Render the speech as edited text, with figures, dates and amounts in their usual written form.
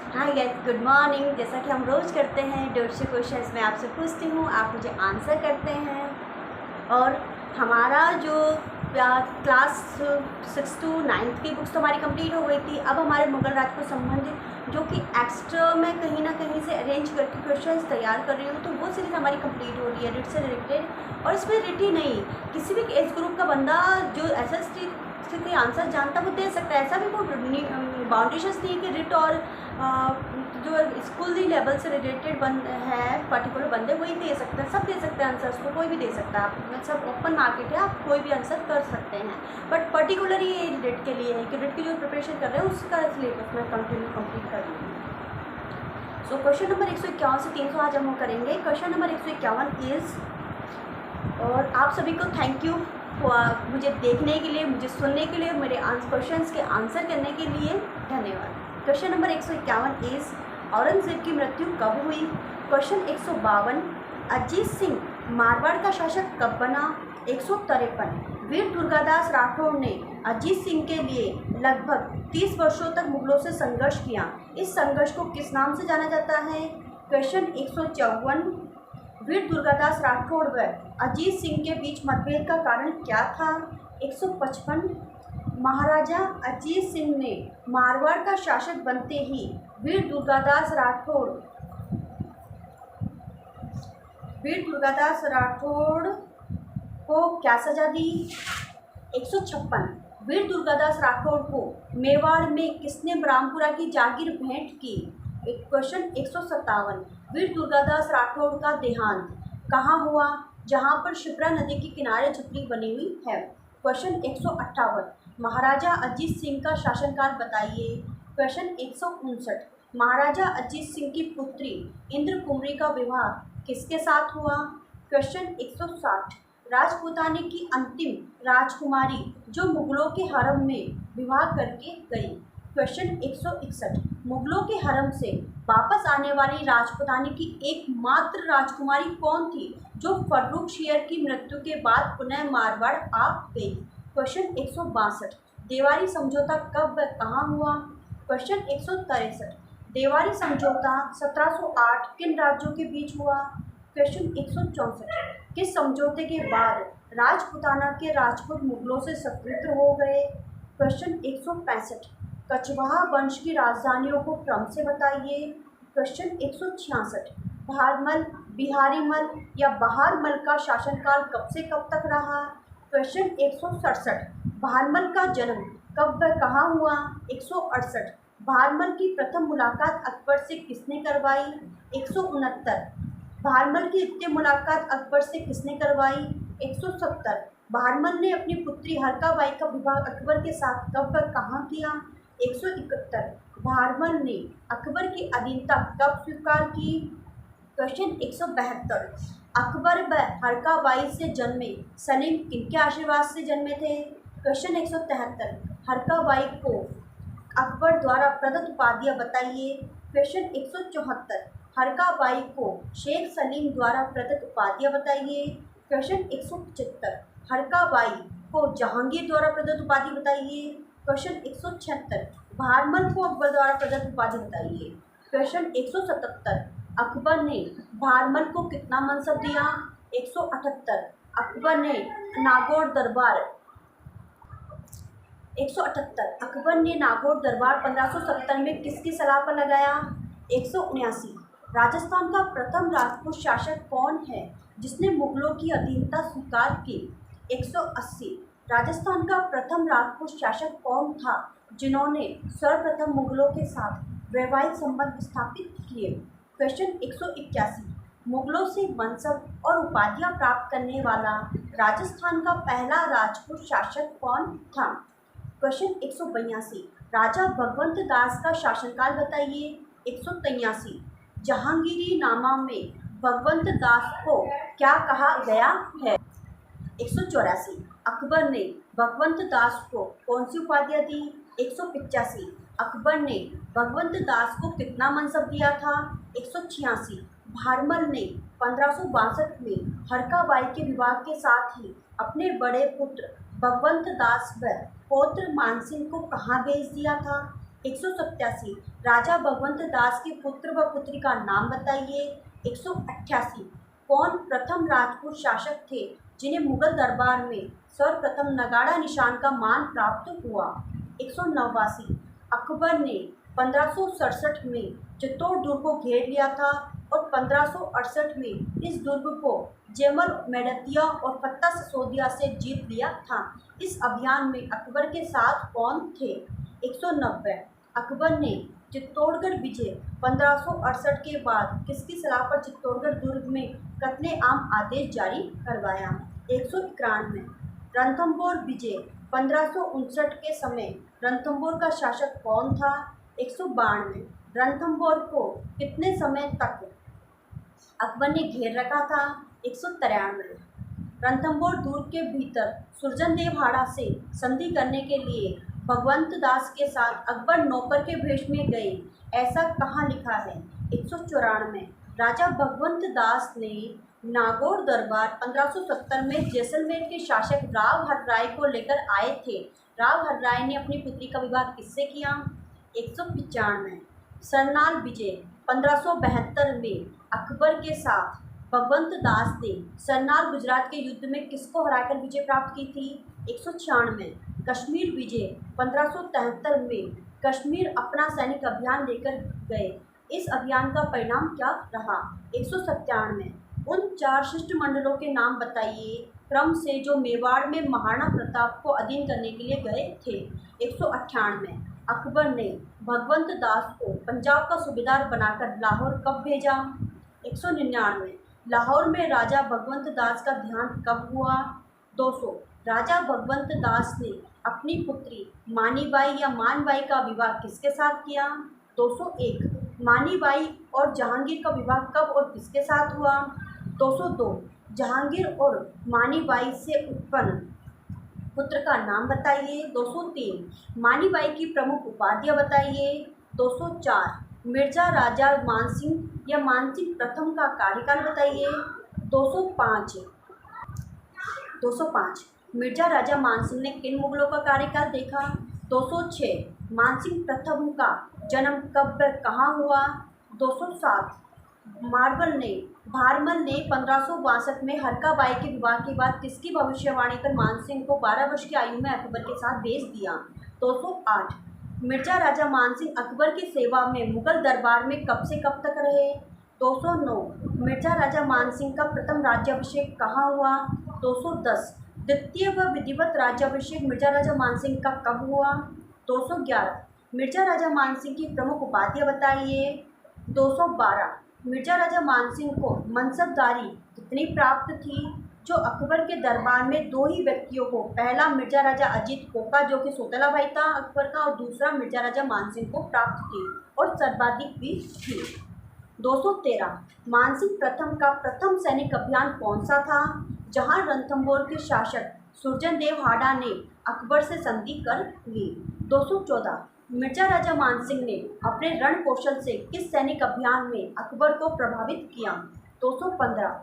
Hi guys, good morning. जैसा कि हम रोज़ करते हैं 150 क्वेश्चंस मैं आपसे पूछती हूँ, आप मुझे आंसर करते हैं। और हमारा जो क्लास 6 to 9 की बुक्स तो हमारी कंप्लीट हो गई थी। अब हमारे मुगल राज को संबंधित जो कि एक्स्ट्रा मैं कहीं ना कहीं से अरेंज करके क्वेश्चंस तैयार कर रही हूँ, तो वो सीरीज़ हमारी कंप्लीट हो रही है रिट से रिलेटेड। और इसमें रिट ही नहीं, किसी भी एज ग्रुप का बंदा जो SST के आंसर जानता वो दे सकता है। ऐसा भी कोई बाउंडेशंस नहीं है कि रिट और जो स्कूली लेवल से रिलेटेड है पर्टिकुलर बंदे वही दे सकते हैं। सब दे सकते हैं आंसर्स को, कोई भी दे सकता है। आप सब ओपन मार्केट है, आप कोई भी आंसर कर सकते हैं। बट पर्टिकुलरली ये रिट के लिए है कि रिट की जो प्रिपरेशन कर रहे हैं उसका सिलेबस मैं कंप्लीट कर रही हूँ। सो क्वेश्चन नंबर 151 से 300 आज हम करेंगे। क्वेश्चन नंबर 151 इज़, और आप सभी को थैंक यू मुझे देखने के लिए, मुझे सुनने के लिए, मेरे क्वेश्चंस के आंसर करने के लिए धन्यवाद। क्वेश्चन नंबर 151 इज़, औरंगज़ेब की मृत्यु कब हुई? क्वेश्चन 152, अजीत सिंह मारवाड़ का शासक कब बना? 153, वीर दुर्गादास राठौड़ ने अजीत सिंह के लिए लगभग 30 वर्षों तक मुगलों से संघर्ष किया। इस संघर्ष को किस नाम से जाना जाता है? क्वेश्चन 154, वीर दुर्गादास राठौड़ व अजीत सिंह के बीच मतभेद का कारण क्या था? 155, महाराजा अजीत सिंह ने मारवाड़ का शासक बनते ही वीर दुर्गादास राठौड़ को क्या सजा दी? 156, वीर दुर्गादास राठौड़ को मेवाड़ में किसने ब्राह्मपुरा की जागीर भेंट की? क्वेश्चन 157, वीर दुर्गादास राठौड़ का देहांत कहाँ हुआ? जहाँ पर शिप्रा नदी के किनारे झुपड़ी बनी हुई है। क्वेश्चन 158, महाराजा अजीत सिंह का शासनकाल बताइए। क्वेश्चन 159, महाराजा अजीत सिंह की पुत्री इंद्र कुमरी का विवाह किसके साथ हुआ? क्वेश्चन 160, राजपूताने की अंतिम राजकुमारी जो मुगलों के हरम में विवाह करके गई। क्वेश्चन 161, मुगलों के हरम से वापस आने वाली राजपूताने की एकमात्र राजकुमारी कौन थी जो फर्रुखशियर की मृत्यु के बाद पुनः मारवाड़ आ गई? क्वेश्चन 162, देवारी समझौता कब व कहाँ हुआ? क्वेश्चन 163, देवारी समझौता 1708 किन राज्यों के बीच हुआ? क्वेश्चन 164, किस समझौते के बाद राजपूताना के राजपूत मुगलों से स्वतंत्र हो गए? क्वेश्चन 165, कछवाहा वंश की राजधानियों को क्रम से बताइए। क्वेश्चन 166, भारमल, बिहारीमल या बहारमल का शासनकाल कब से कब तक रहा? क्वेश्चन 167, भारमल का जन्म कब व कहाँ हुआ? 168, भारमल की प्रथम मुलाकात अकबर से किसने करवाई? 169, भारमल की द्वितीय मुलाकात अकबर से किसने करवाई? 170, भारमल ने अपनी पुत्री हरकाबाई का विवाह अकबर के साथ कब व कहाँ किया? 171, भारमल ने अकबर की अधीनता कब स्वीकार की? क्वेश्चन 172, अकबर व हरकाबाई से जन्मे सलीम किनके आशीर्वाद से जन्मे थे? क्वेश्चन 173, हरकाबाई को अकबर द्वारा प्रदत्त उपाधियाँ बताइए। क्वेश्चन 174, हरकाबाई को शेख सलीम द्वारा प्रदत्त उपाधियाँ बताइए। क्वेश्चन 175, हरकाबाई को जहांगीर द्वारा प्रदत्त उपाधि बताइए। क्वेश्चन 176, भारमल को अकबर द्वारा प्रदत्त उपाधि बताइए। क्वेश्चन 177, अकबर ने भारमल को कितना मनसब दिया? 178, अकबर ने नागौर दरबार 1570 में किसकी सलाह पर लगाया? 179, राजस्थान का प्रथम राजपूत शासक कौन है जिसने मुगलों की अधीनता स्वीकार की? 180, राजस्थान का प्रथम राजपूत शासक कौन था जिन्होंने सर्वप्रथम मुगलों के साथ वैवाहिक संबंध स्थापित किए? क्वेश्चन 181, मुगलों से मनसब और उपाधियां प्राप्त करने वाला राजस्थान का पहला राजपूत शासक कौन था? क्वेश्चन 182, राजा भगवंत दास का शासनकाल बताइए। 183, जहांगीरी नामा में भगवंत दास को क्या कहा गया है? 184, अकबर ने भगवंत दास को कौन सी उपाधियाँ दी? 185, अकबर ने भगवंत दास को कितना मनसब दिया था? 186, भारमल ने 1562 में हरकाबाई के विवाह के साथ ही अपने बड़े पुत्र भगवंत दास व पौत्र मानसिंह को कहाँ भेज दिया था? 187 राजा भगवंत दास के पुत्र व पुत्री का नाम बताइए। 188 कौन प्रथम राजपूत शासक थे जिन्हें मुगल दरबार में सर्वप्रथम नगाड़ा निशान का मान प्राप्त हुआ। 189 अकबर ने 1567 में चित्तौड़ दुर्ग को घेर लिया था और 1568 में इस दुर्ग को जेमल मेड़तिया और फत्ता सिसोदिया से जीत लिया था। इस अभियान में अकबर के साथ कौन थे। 190 अकबर ने चित्तौड़गढ़ विजय 1568 के बाद किसकी सलाह पर चित्तौड़गढ़ दुर्ग में कत्लेआम आदेश जारी करवाया। 191 रणथंभौर विजय 1559 के समय रणथंभौर का शासक कौन था। 192 रणथंभौर को कितने समय तक अकबर ने घेर रखा था। 193 रणथंभौर दुर्ग के भीतर सुरजनदेव हाड़ा से संधि करने के लिए भगवंत दास के साथ अकबर नौकर के भेष में गए, ऐसा कहाँ लिखा है। 194 राजा भगवंत दास ने नागौर दरबार 1570 में जैसलमेर के शासक राव हरराय को लेकर आए थे। राव हरराय ने अपनी पुत्री का विवाह किससे किया। 195 सरनाल विजय 1572 में अकबर के साथ भगवंत दास ने सरनाल गुजरात के युद्ध में किसको हराकर विजय प्राप्त की थी। 196 कश्मीर विजय 1573 में कश्मीर अपना सैनिक अभियान लेकर गए, इस अभियान का परिणाम क्या रहा। 197 उन 4 शिष्टमंडलों के नाम बताइए क्रम से जो मेवाड़ में महाराणा प्रताप को अधीन करने के लिए गए थे। 198 अकबर ने भगवंत दास को पंजाब का सूबेदार बनाकर लाहौर कब भेजा। 199 लाहौर में राजा भगवंत दास का ध्यान कब हुआ। 200 राजा भगवंत दास ने अपनी पुत्री मानीबाई या मानबाई का विवाह किसके साथ किया। 201 मानीबाई और जहांगीर का विवाह कब और किसके साथ हुआ। 202 जहांगीर और मानीबाई से उत्पन्न पुत्र का नाम बताइए। 203 मानीबाई की प्रमुख उपाधियाँ बताइए। 204 मिर्जा राजा मानसिंह या मानसिंह प्रथम का कार्यकाल बताइए। 205 मिर्जा राजा मानसिंह ने किन मुगलों का कार्यकाल देखा। 206 मानसिंह प्रथम का जन्म कब कहाँ हुआ। 207 भारमल ने 1562 में हरका बाई के विवाह के बाद किसकी भविष्यवाणी कर मानसिंह को 12 वर्ष की आयु में अकबर के साथ भेज दिया। 208 मिर्जा राजा मानसिंह अकबर की सेवा में मुगल दरबार में कब से कब तक रहे। 209 मिर्जा राजा मानसिंह का प्रथम राज्याभिषेक कहाँ हुआ। 210 द्वितीय व विधिवत राज्याभिषेक मिर्जा राजा मानसिंह का कब हुआ। 211 मिर्जा राजा मानसिंह की प्रमुख उपाधियाँ बताइए। 212 मिर्जा राजा मानसिंह को मनसबदारी कितनी प्राप्त थी। जो अकबर के दरबार में 2 ही व्यक्तियों को, पहला मिर्जा राजा अजीत कोका जो कि सौतेला भाई था अकबर का, और दूसरा मिर्जा राजा मानसिंह को प्राप्त थी और सर्वाधिक भी थी। 213 मानसिंह प्रथम का प्रथम सैनिक अभियान कौन सा था, जहां रणथंभौर के शासक सुरजनदेव हाड़ा ने अकबर से संधि कर ली। 214 मिर्जा राजा मानसिंह ने अपने रण कौशल से किस सैनिक अभियान में अकबर को प्रभावित किया। 215